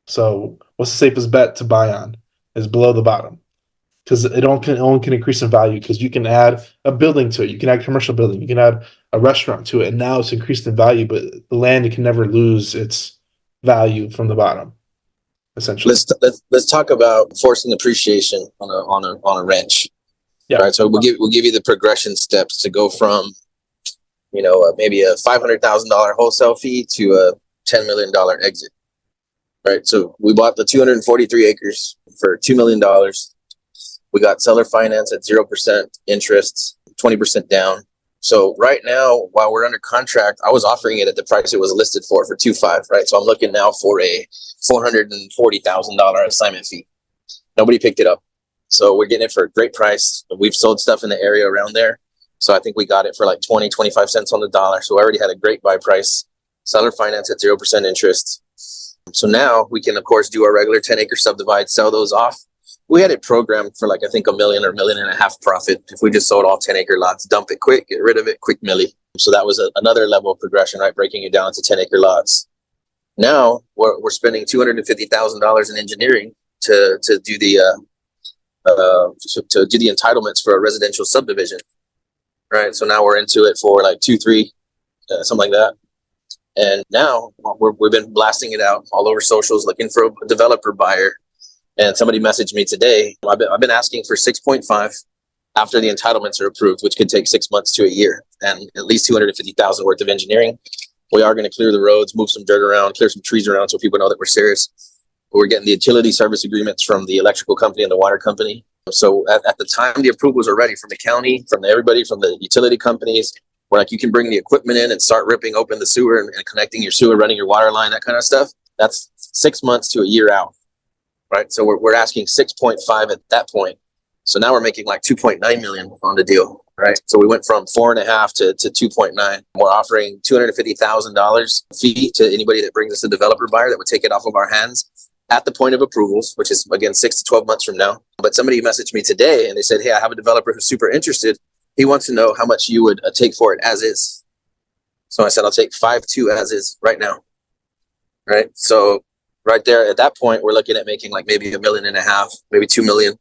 So what's the safest bet to buy on is below the bottom, because it only can increase in value, because you can add a building to it. You can add commercial building. You can add a restaurant to it, and now it's increased in value. But the land, can never lose its value from the bottom, essentially. Let's talk about forcing appreciation on a ranch. Yeah. Right. So we'll give you the progression steps to go from, maybe a $500,000 wholesale fee to a $10 million exit. Right. So we bought the 243 acres for $2 million. We got seller finance at 0% interest, 20% down. So right now, while we're under contract, I was offering it at the price it was listed for $2.5, right? So I'm looking now for a $440,000 assignment fee. Nobody picked it up. So we're getting it for a great price. We've sold stuff in the area around there. So I think we got it for like 25 cents on the dollar. So I already had a great buy price. Seller finance at 0% interest. So now we can, of course, do our regular 10-acre subdivide, sell those off. We had it programmed for like, I think, $1 million or $1.5 million profit. If we just sold all 10-acre lots, dump it quick, get rid of it, quick milli. So that was another level of progression, right? Breaking it down to 10-acre lots. Now we're spending $250,000 in engineering to do the entitlements for a residential subdivision, right? So now we're into it for like 2-3, something like that. And now we've been blasting it out all over socials, looking for a developer buyer. And somebody messaged me today. I've been asking for 6.5 after the entitlements are approved, which could take 6 months to a year, and at least $250,000 worth of engineering. We are going to clear the roads, move some dirt around, clear some trees around, so people know that we're serious. We're getting the utility service agreements from the electrical company and the water company. So at the time the approvals are ready from the county, from everybody, from the utility companies, where like you can bring the equipment in and start ripping open the sewer and connecting your sewer, running your water line, that kind of stuff. That's 6 months to a year out. Right. So we're asking 6.5 at that point. So now we're making like 2.9 million on the deal. Right. So we went from 4.5 to 2.9. We're offering $250,000 fee to anybody that brings us a developer buyer that would take it off of our hands at the point of approvals, which is again 6 to 12 months from now. But somebody messaged me today and they said, hey, I have a developer who's super interested. He wants to know how much you would take for it as is. So I said, I'll take 5.2 as is right now. Right. So right there at that point, we're looking at making like maybe $1.5 million, maybe 2 million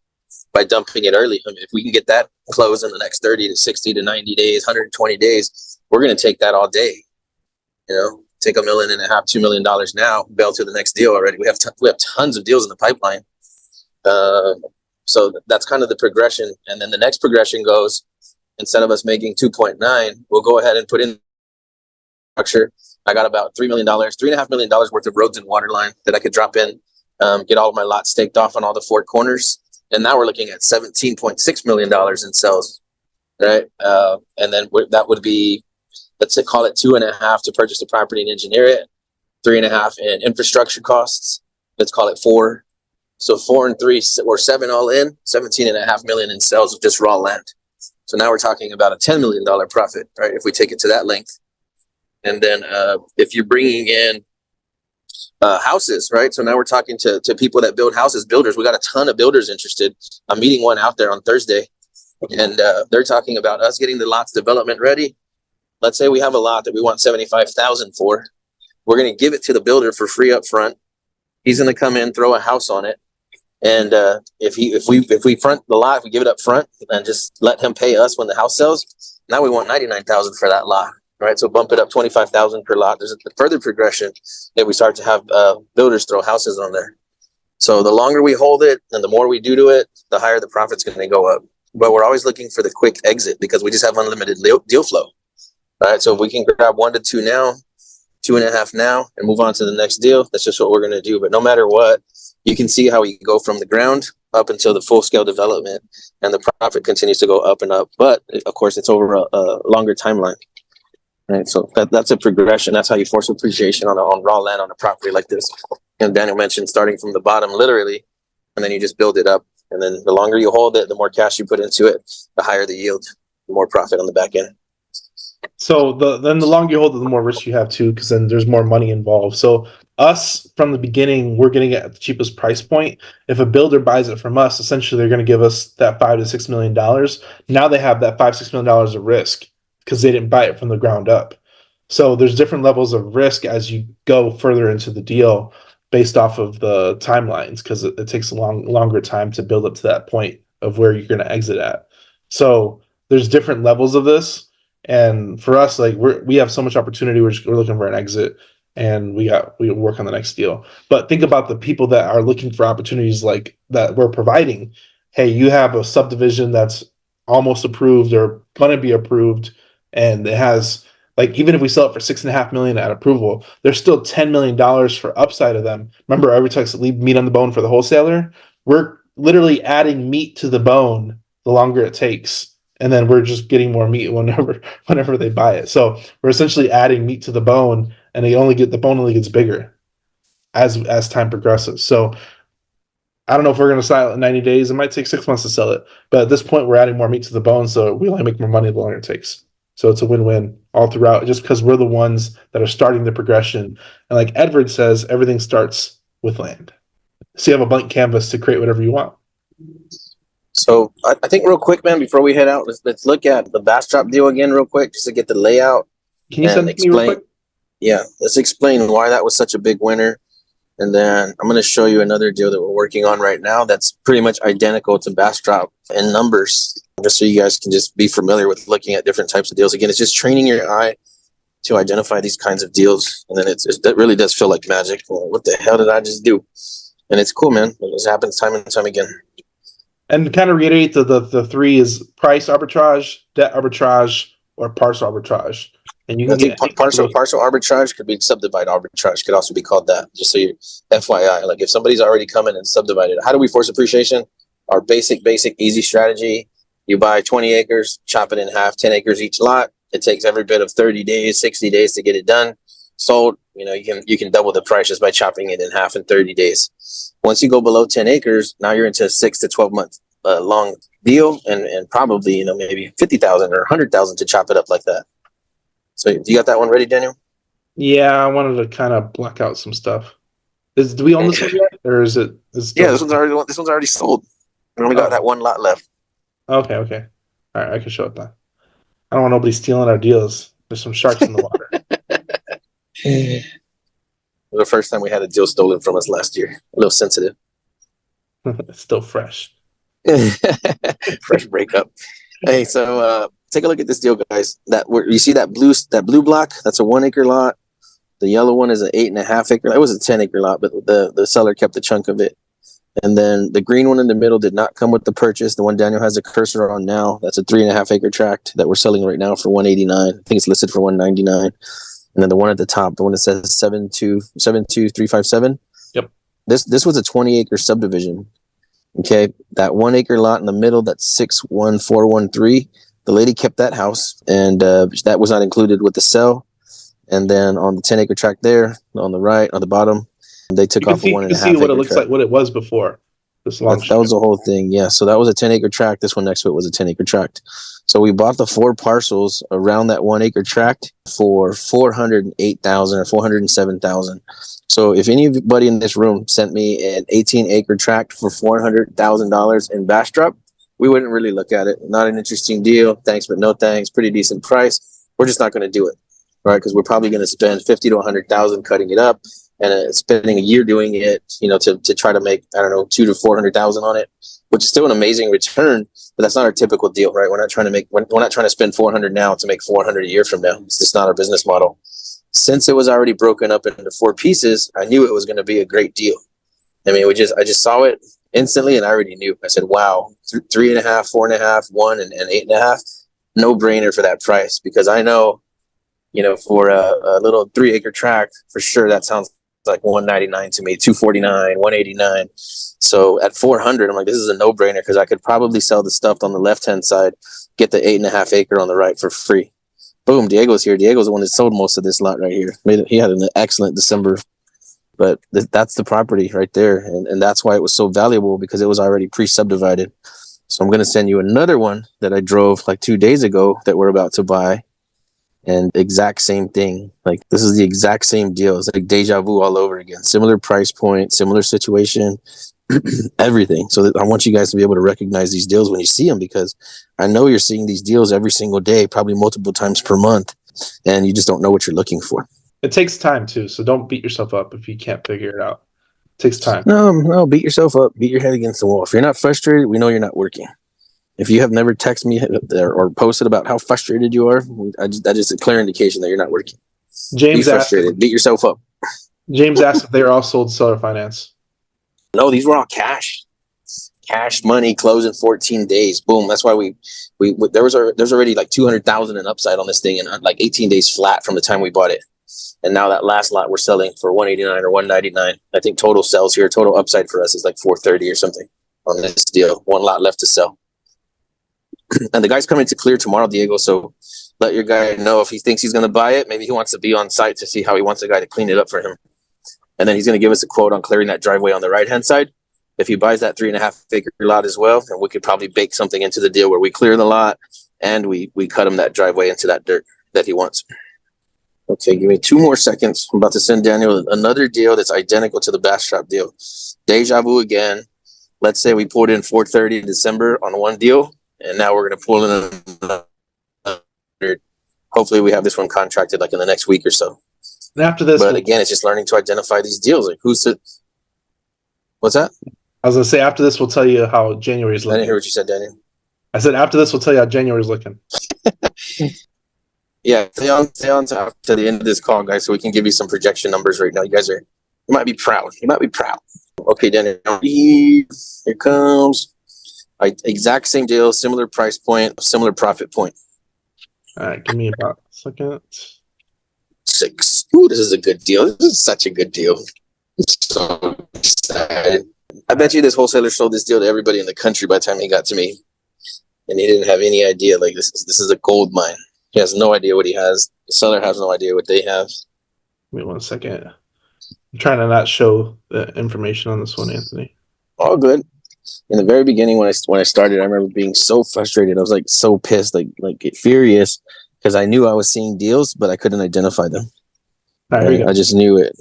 by dumping it early. I mean, if we can get that closed in the next 30 to 60 to 90 days, 120 days, we're going to take that all day. Take $1.5 million, $2 million now, bail to the next deal already. We have tons of deals in the pipeline. So that's kind of the progression. And then the next progression goes, instead of us making 2.9, we'll go ahead and put in structure. I got about $3.5 million worth of roads and water line that I could drop in, get all of my lots staked off on all the 4 corners. And now we're looking at $17.6 million in sales, right? And then that would be, let's say, call it 2.5 to purchase the property and engineer it, 3.5 in infrastructure costs. Let's call it 4. So 4 and 3 or 7 all in, $17.5 million in sales of just raw land. So now we're talking about a $10 million profit, right? If we take it to that length. And then if you're bringing in houses, right? So now we're talking to people that build houses, builders. We got a ton of builders interested. I'm meeting one out there on Thursday, and they're talking about us getting the lots development ready. Let's say we have a lot that we want $75,000 for. We're going to give it to the builder for free up front. He's going to come in, throw a house on it. And if we front the lot, if we give it up front and just let him pay us when the house sells, now we want $99,000 for that lot. Right, so bump it up 25,000 per lot. There's a further progression that we start to have builders throw houses on there. So the longer we hold it and the more we do to it, the higher the profit's going to go up. But we're always looking for the quick exit because we just have unlimited deal flow. All right, so if we can grab 1 to 2 now, 2.5 now, and move on to the next deal, that's just what we're going to do. But no matter what, you can see how we go from the ground up until the full scale development, and the profit continues to go up and up. But of course, it's over a longer timeline. Right. So that's a progression. That's how you force appreciation on raw land on a property like this. And Daniel mentioned starting from the bottom, literally, and then you just build it up. And then the longer you hold it, the more cash you put into it, the higher the yield, the more profit on the back end. So then the longer you hold it, the more risk you have too, because then there's more money involved. So us from the beginning, we're getting it at the cheapest price point. If a builder buys it from us, essentially they're going to give us that $5 to $6 million. Now they have that $5-6 million of risk because they didn't buy it from the ground up. So there's different levels of risk as you go further into the deal based off of the timelines, because it takes a longer time to build up to that point of where you're going to exit at. So there's different levels of this. And for us, like we have so much opportunity. We're looking for an exit, and we work on the next deal. But think about the people that are looking for opportunities like that we're providing. Hey, you have a subdivision that's almost approved or going to be approved, and it has, like, even if we sell it for $6.5 million at approval, there's still $10 million for upside of them. Remember, Arbitrage leave meat on the bone for the wholesaler. We're literally adding meat to the bone the longer it takes, and then we're just getting more meat whenever they buy it. So we're essentially adding meat to the bone, and the bone only gets bigger as time progresses. So I don't know if we're going to sell it in 90 days. It might take 6 months to sell it, but at this point, we're adding more meat to the bone, so we only make more money the longer it takes. So it's a win-win all throughout, just because we're the ones that are starting the progression. And like Edward says, everything starts with land. So you have a blank canvas to create whatever you want. So I think real quick, man, before we head out, let's look at the Bastrop deal again real quick, just to get the layout. Can you send it to me real quick? Yeah, let's explain why that was such a big winner. And then I'm going to show you another deal that we're working on right now that's pretty much identical to Bastrop in numbers, just so you guys can just be familiar with looking at different types of deals. Again, it's just training your eye to identify these kinds of deals. And then it really does feel like magic. What the hell did I just do? And it's cool, man. This happens time and time again. And kind of reiterate the three is price arbitrage, debt arbitrage, or parcel arbitrage. And you can get partial arbitrage could be subdivide arbitrage, could also be called that. Just so you FYI, like if somebody's already come in and subdivided, how do we force appreciation? Our basic easy strategy: you buy 20 acres, chop it in half, 10 acres each lot. It takes every bit of 30 days, 60 days to get it done. Sold. You can double the price just by chopping it in half in 30 days. Once you go below 10 acres, now you're into a 6 to 12 month long deal, and probably maybe 50,000 or 100,000 to chop it up like that. So you got that one ready, Daniel? Yeah, I wanted to kind of block out some stuff. Do we own this one yet, or is it? Yeah, this one's already sold. We only got that one lot left. Okay. All right, I can show it then. I don't want nobody stealing our deals. There's some sharks in the water. The first time we had a deal stolen from us last year. A little sensitive. It's still fresh. Fresh breakup. Hey, so take a look at this deal, guys. You see that blue block? That's a 1 acre lot. The yellow one is an 8.5 acre. It was a 10 acre lot, but the seller kept a chunk of it. And then the green one in the middle did not come with the purchase. The one Daniel has a cursor on now, that's a 3.5 acre tract that we're selling right now for $189. I think it's listed for $199. And then the one at the top, the one that says 72357. Yep. This was a 20 acre subdivision. Okay. That 1 acre lot in the middle, that's 61413. The lady kept that house, and that was not included with the sale. And then on the 10 acre tract there, on the right, on the bottom, they took off a 1.5 acre tract. You can see what it looks like, what it was before. That was the whole thing. Yeah. So that was a 10 acre tract. This one next to it was a 10 acre tract. So we bought the 4 parcels around that 1 acre tract for $408,000 or $407,000. So if anybody in this room sent me an 18 acre tract for $400,000 in Bastrop, we wouldn't really look at it. Not an interesting deal. Thanks, but no thanks. Pretty decent price. We're just not going to do it, right? Because we're probably going to spend $50,000 to $100,000 cutting it up, and spending a year doing it, to try to make, I don't know, $200,000 to $400,000 on it, which is still an amazing return. But that's not our typical deal, right? We're not trying to spend $400 now to make $400 a year from now. It's just not our business model. Since it was already broken up into 4 pieces, I knew it was going to be a great deal. I mean, I just saw it instantly, and I already knew. I said, wow, 3.5, 4.5, 1, and 8.5, no brainer for that price, because I know, for a little 3 acre tract, for sure that sounds like $199 to me, $249, $189. So at $400, I'm like, this is a no brainer, because I could probably sell the stuff on the left hand side, get the 8.5 acre on the right for free. Boom, Diego's here. Diego's the one that sold most of this lot right here. He had an excellent December, but that's the property right there. And that's why it was so valuable, because it was already pre-subdivided. So I'm going to send you another one that I drove like 2 days ago that we're about to buy. And exact same thing. Like, this is the exact same deal. It's like deja vu all over again. Similar price point, similar situation, everything. So I want you guys to be able to recognize these deals when you see them, because I know you're seeing these deals every single day, probably multiple times per month, and you just don't know what you're looking for. It takes time too, so don't beat yourself up if you can't figure it out. It takes time. No, beat yourself up. Beat your head against the wall. If you're not frustrated, we know you're not working. If you have never texted me or posted about how frustrated you are, that is a clear indication that you're not working. James Be frustrated. Beat yourself up. James asked if they were all sold seller finance. No, these were all cash money, close in 14 days. Boom. That's why there's already like 200,000 in upside on this thing, and like 18 days flat from the time we bought it. And now that last lot we're selling for 189 or 199. I think total sales here, total upside for us is like 430 or something on this deal. One lot left to sell. And the guy's coming to clear tomorrow, Diego. So let your guy know if he thinks he's going to buy it. Maybe he wants to be on site to see how he wants the guy to clean it up for him. And then he's going to give us a quote on clearing that driveway on the right-hand side. If he buys that 3.5 acre lot as well, and we could probably bake something into the deal where we clear the lot and we cut him that driveway into that dirt that he wants. Okay, give me 2 more seconds. I'm about to send Daniel another deal that's identical to the Bastrop deal. Deja vu again. Let's say we pulled in 430 in December on one deal, and now we're going to pull in another. Hopefully we have this one contracted like in the next week or so. And after this, but again, it's just learning to identify these deals. Like, what's that? I was going to say, after this, we'll tell you how January is I looking. didn't hear what you said, Daniel. I said, after this, we'll tell you how January is looking. Yeah, stay on to the end of this call, guys, so we can give you some projection numbers right now. You might be proud. Okay, Daniel, here comes. Exact same deal, similar price point, similar profit point. All right, give me about a second. 6. Ooh, this is a good deal. This is such a good deal. I'm so excited. I bet you this wholesaler sold this deal to everybody in the country by the time he got to me. And he didn't have any idea. Like, this is a gold mine. He has no idea what he has. The seller has no idea what they have. Give me 1 second. I'm trying to not show the information on this one, Anthony. All good. In the very beginning, when I started, I remember being so frustrated. I was like so pissed, like furious, because I knew I was seeing deals, but I couldn't identify them. All right, I just knew it.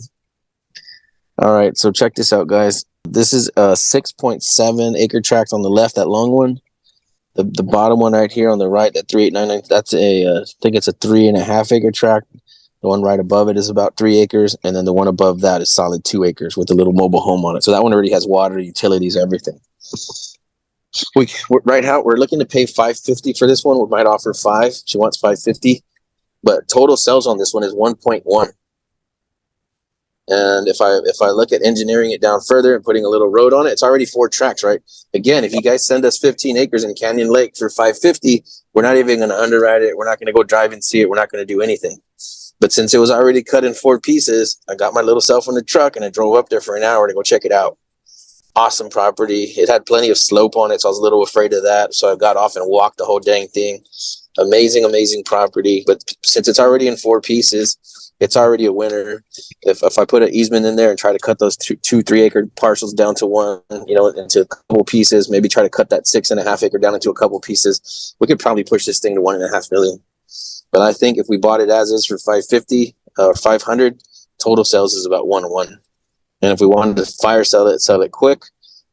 All right, so check this out, guys. This is a 6.7 acre tract on the left, that long one. The bottom one right here on the right, that 3899, that's I think it's a 3.5 acre tract. The one right above it is about 3 acres, and then the one above that is solid 2 acres with a little mobile home on it. So that one already has water, utilities, everything. We're looking to pay $550 for this one. We might offer $5. She wants $550, but total sales on this one is 1.1. And if I look at engineering it down further and putting a little road on it, it's already 4 tracks, right? Again, if you guys send us 15 acres in Canyon Lake for $550, we're not even going to underwrite it. We're not going to go drive and see it. We're not going to do anything. But since it was already cut in 4 pieces, I got my little self in the truck and I drove up there for an hour to go check it out. Awesome property. It had plenty of slope on it, so I was a little afraid of that. So I got off and walked the whole dang thing. Amazing property. But since it's already in 4 pieces, it's already a winner. If I put an easement in there and try to cut those 2-3 acre parcels down to one, into a couple pieces, maybe try to cut that 6.5 acre down into a couple pieces, we could probably push this thing to 1.5 million. But I think if we bought it as is for $550 or $500, total sales is about 1-1. And if we wanted to fire sell it quick,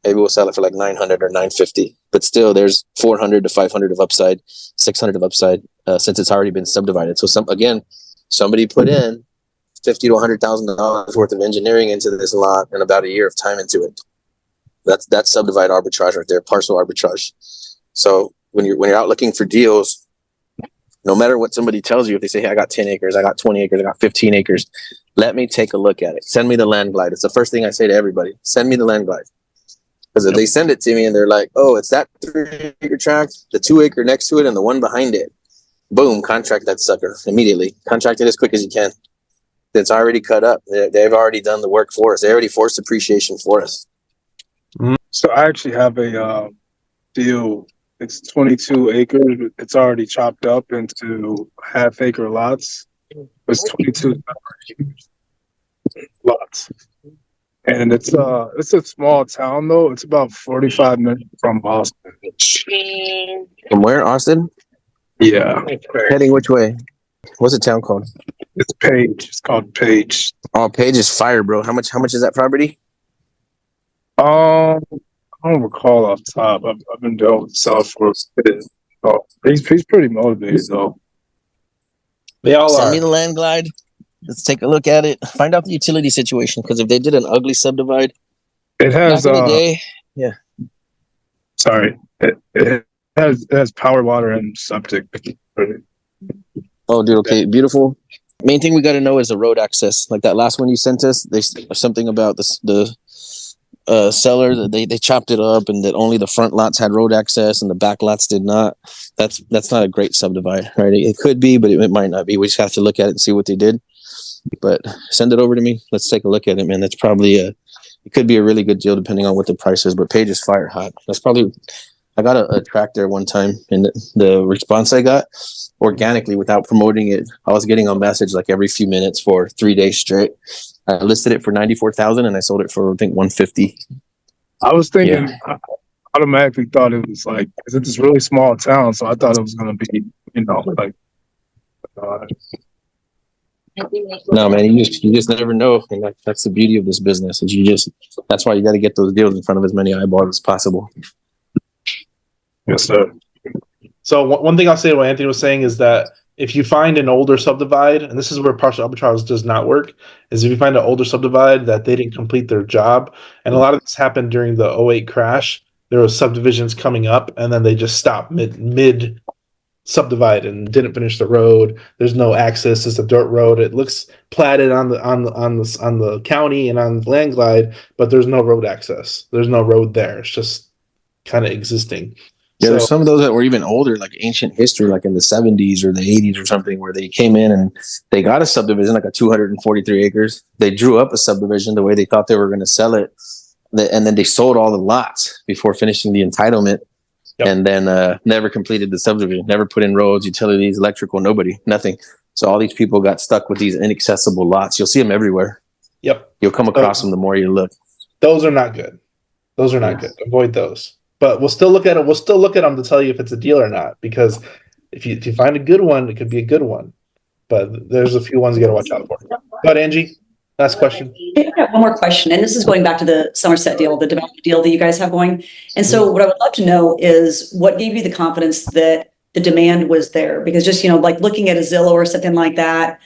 maybe we'll sell it for like $900 or $950. But still, there's $400 to $500 of upside, $600 of upside, since it's already been subdivided. So somebody put in $50,000 to $100,000 worth of engineering into this lot and about a year of time into it. That's subdivide arbitrage right there, parcel arbitrage. So when you're out looking for deals, no matter what somebody tells you, if they say, hey, I got 10 acres, I got 20 acres, I got 15 acres, let me take a look at it. Send me the land glide. It's the first thing I say to everybody. Send me the land glide. Because if they send it to me and they're like, oh, it's that 3 acre tract, the 2 acre next to it, and the one behind it, boom, contract that sucker immediately. Contract it as quick as you can. It's already cut up. They've already done the work for us. They already forced appreciation for us. So I actually have a deal It's 22 acres. But it's already chopped up into half-acre lots. It's 22 lots, and it's a small town though. It's about 45 minutes from Boston. From where, Austin? Yeah, Heading which way? What's the town called? it's Page. It's called Page. Oh, Page is fire, bro. How much is that property? I don't recall off top. I've been dealing with South for a bit. So he's pretty motivated though. They all Send are. me the land glide. Let's take a look at it. Find out the utility situation, because if they did an ugly subdivide It has back in the day, sorry. It has power, water, and septic. oh, dude, okay, beautiful. Main thing we got to know is the road access. Like that last one you sent us, something about the seller that they chopped it up and that only the front lots had road access and the back lots did not. That's not a great subdivide, right? It could be, but it might not be. We just have to look at it and see what they did. But send it over to me. Let's take a look at it, man. That's probably it could be a really good deal depending on what the price is. But Page is fire hot. That's probably, I got a track there one time, and the response I got organically without promoting it, I was getting a message like every few minutes for 3 days straight. I listed it for 94,000 and I sold it for, I think, 150. I was thinking, I automatically thought it was like, because it's this really small town, so I thought it was going to be, like, No, man, you just never know, and that's the beauty of this business. Is that's why you got to get those deals in front of as many eyeballs as possible. yes, sir. So one thing I'll say to what Anthony was saying is that if you find an older subdivide, and this is where partial arbitrage does not work, is if you find an older subdivide that they didn't complete their job, and a lot of this happened during the '08 crash. There was subdivisions coming up, and then they just stopped mid subdivide and didn't finish the road. There's no access; it's a dirt road. It looks platted on the county and on the land glide, but there's no road access. There's no road there. It's just kind of existing. Yeah, there's some of those that were even older, like ancient history, like in the 70s or the 80s or something, where they came in and they got a subdivision, like a 243 acres. They drew up a subdivision the way they thought they were going to sell it. And then they sold all the lots before finishing the entitlement. Yep. And then never completed the subdivision, never put in roads, utilities, electrical, nothing. So all these people got stuck with these inaccessible lots. You'll see them everywhere. Yep. You'll come across them the more you look. Those are not good. Those are not good. Avoid those. But we'll still look at it. We'll still look at them to tell you if it's a deal or not. Because if you find a good one, it could be a good one. But there's a few ones you got to watch out for. Go ahead, Angie. Last question. I have one more question, and this is going back to the Somerset deal, the development deal that you guys have going. And so what I would love to know is what gave you the confidence that the demand was there? Because just, like looking at a Zillow or something like that,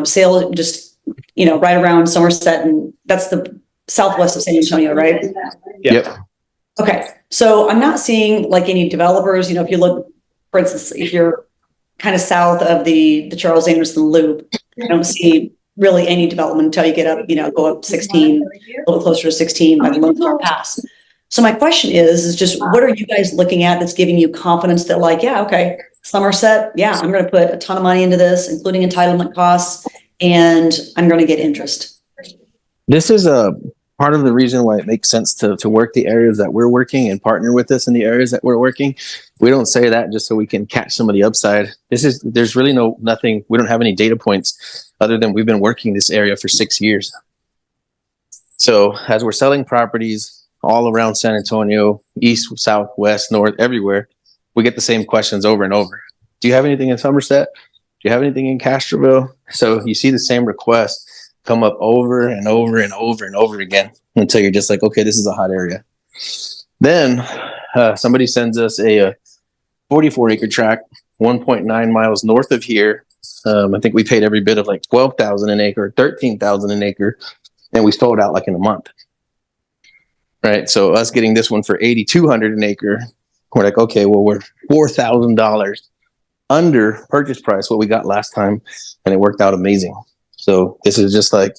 sale just, right around Somerset, and that's the southwest of San Antonio, right? Yep. Okay. So I'm not seeing like any developers, if you look, for instance, if you're kind of south of the Charles Anderson Loop, I don't see really any development until you get up, go up 16, a little closer to 16 by the Lone Star Pass. So my question is just what are you guys looking at that's giving you confidence that like, yeah, okay, Somerset, yeah, I'm going to put a ton of money into this, including entitlement costs, and I'm going to get interest. This is a part of the reason why it makes sense to work the areas that we're working and partner with us in the areas that we're working. We don't say that just so we can catch some of the upside. There's really nothing. We don't have any data points other than we've been working this area for 6 years. So as we're selling properties all around San Antonio, east, south, west, north, everywhere, we get the same questions over and over. Do you have anything in Somerset? Do you have anything in Castroville? So you see the same requests come up over and over and over and over again until you're just like, okay, this is a hot area. Then somebody sends us a 44-acre tract, 1.9 miles north of here. I think we paid every bit of like $12,000 an acre, $13,000 an acre, and we sold out like in a month. Right, so us getting this one for $8,200 an acre, we're like, okay, well, we're $4,000 under purchase price what we got last time, and it worked out amazing. So this is just like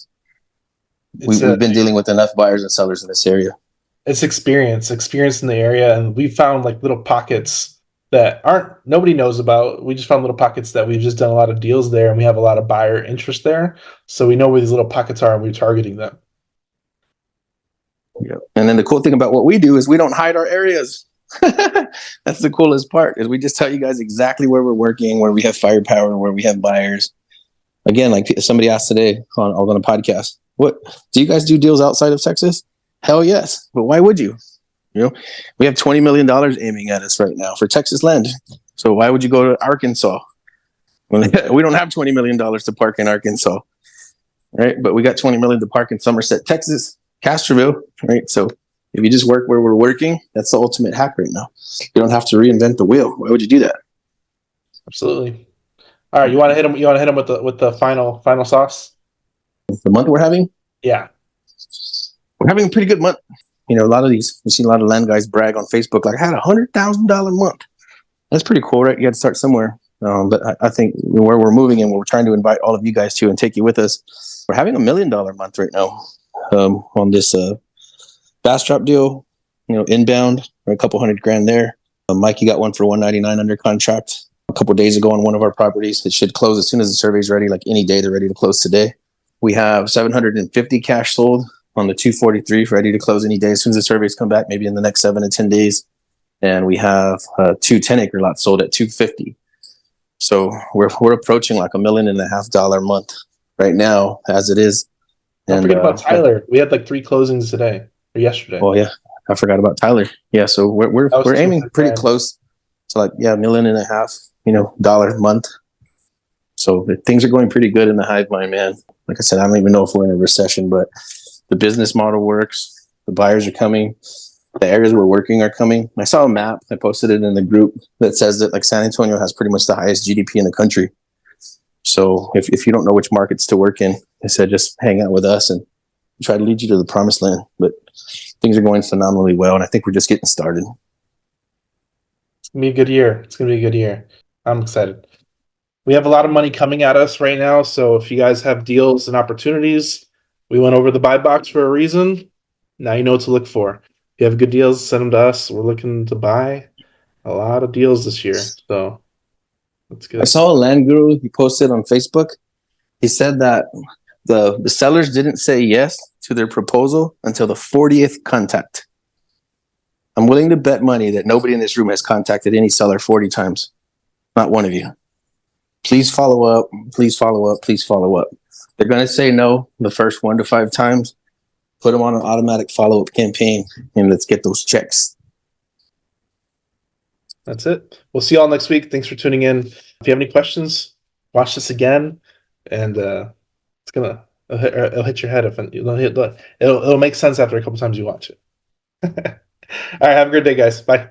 we've been dealing with enough buyers and sellers in this area. It's experience in the area, and we found like little pockets that nobody knows about. We just found little pockets that we've just done a lot of deals there, and we have a lot of buyer interest there. So we know where these little pockets are, and we're targeting them. Yep. And then the cool thing about what we do is we don't hide our areas. That's the coolest part is we just tell you guys exactly where we're working, where we have firepower, where we have buyers. Again, like somebody asked today on a podcast, what do you guys do deals outside of Texas? Hell yes. But why would you? You know, we have $20 million aiming at us right now for Texas land. So why would you go to Arkansas? Well, we don't have $20 million to park in Arkansas, right? But we got $20 million to park in Somerset, Texas, Castroville, right? So if you just work where we're working, that's the ultimate hack right now. You don't have to reinvent the wheel. Why would you do that? Absolutely. All right, you want to hit him? You want to hit him with the final sauce? The month we're having? Yeah, we're having a pretty good month. You know, we've seen a lot of land guys brag on Facebook, like I had $100,000 month. That's pretty cool, right? You got to start somewhere. But I think where we're moving and we're trying to invite all of you guys to and take you with us. We're having $1 million month right now on this bass trap deal. You know, inbound, a couple $100,000 there. Mikey got one for $199 under contract a couple of days ago on one of our properties. It should close as soon as the survey's ready, like any day. They're ready to close today. We have 750 cash sold on the 243 ready to close any day as soon as the surveys come back, maybe in the next 7 to 10 days. And we have 2 10-acre lots sold at 250. So we're approaching like $1.5 million month right now as it is. Don't forget about Tyler. We had like 3 closings today or yesterday. Oh yeah, I forgot about Tyler. Yeah, so we're aiming pretty close to like $1.5 million, dollar month. So things are going pretty good in the Hivemind, man. Like I said, I don't even know if we're in a recession, but the business model works. The buyers are coming. The areas we're working are coming. I saw a map. I posted it in the group that says that like San Antonio has pretty much the highest GDP in the country. So if you don't know which markets to work in, I said just hang out with us and try to lead you to the promised land. But things are going phenomenally well, and I think we're just getting started. It's gonna be a good year. It's gonna be a good year. I'm excited. We have a lot of money coming at us right now, so if you guys have deals and opportunities, we went over the buy box for a reason. Now you know what to look for. If you have good deals, send them to us. We're looking to buy a lot of deals this year, so that's good. I saw a land guru. He posted on Facebook. He said that the sellers didn't say yes to their proposal until the 40th contact. I'm willing to bet money that nobody in this room has contacted any seller 40 times. Not one of you. Please follow up. Please follow up. Please follow up. They're going to say no the first 1 to 5 times. Put them on an automatic follow-up campaign, and let's get those checks. That's it. We'll see y'all next week. Thanks for tuning in. If you have any questions, watch this again, and it'll hit your head. It'll make sense after a couple times you watch it. All right, have a great day, guys. Bye.